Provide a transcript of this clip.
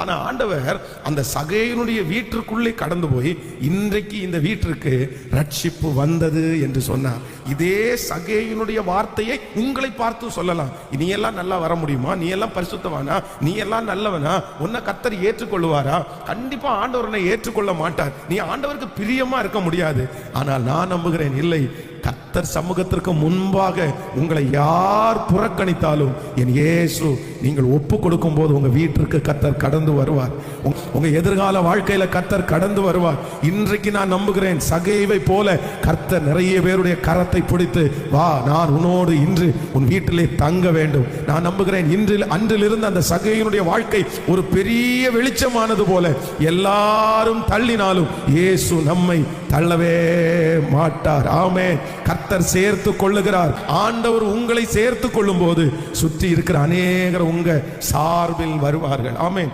ஆனா ஆண்டவர் அந்த சகேயனுடைய வீட்டிற்குள்ளே கடந்து போய் இன்றைக்கு இந்த வீட்டிற்கு ரட்சிப்பு வந்தது என்று சொன்னார். இதே சகேயனுடைய வார்த்தையை உங்களை பார்த்து சொல்லலாம். நீ எல்லாம் நல்லா வர முடியுமா? நீ எல்லாம் பரிசுத்தவானா? நீ எல்லாம் நல்லவனா? உன்னை கர்த்தர் ஏற்றுக்கொள்வாரா? கண்டிப்பா ஆண்டவரை ஏற்றுக்கொள்ள மாட்டார். நீ ஆண்டவருக்கு பிரியமா இருக்க முடியாது. ஆனால் நான் நம்புகிறேன், இல்லை, கர்த்தர் சமூகத்திற்கு முன்பாக உங்களை யார் புறக்கணித்தாலும் என் இயேசு நீங்கள் ஒப்பு கொடுக்கும் போது உங்க வீட்டிற்கு கர்த்தர் கடந்து வருவார். உங்க எதிர்கால வாழ்க்கையில கர்த்தர் கடந்து வருவார். இன்றைக்கு நான் நம்புகிறேன், சகேயுவை போல கர்த்தர் நிறைய பேருடைய கரத்தை பிடித்து, வா, நான் உன்னோடு இன்று உன் வீட்டிலே தங்க வேண்டும். நான் நம்புகிறேன், அன்றிலிருந்து அந்த சகேயுனுடைய வாழ்க்கை ஒரு பெரிய வெளிச்சமானது போல எல்லாரும் தள்ளினாலும் இயேசு நம்மை தள்ளவே மாட்டார். ஆமென். கர்த்தர் சேர்த்து கொள்ளுகிறார். ஆண்டவர் உங்களை சேர்த்து கொள்ளும் போது சுற்றி இருக்கிற அநேகர் உங்க சார்பில் வருவார்கள். ஆமென்.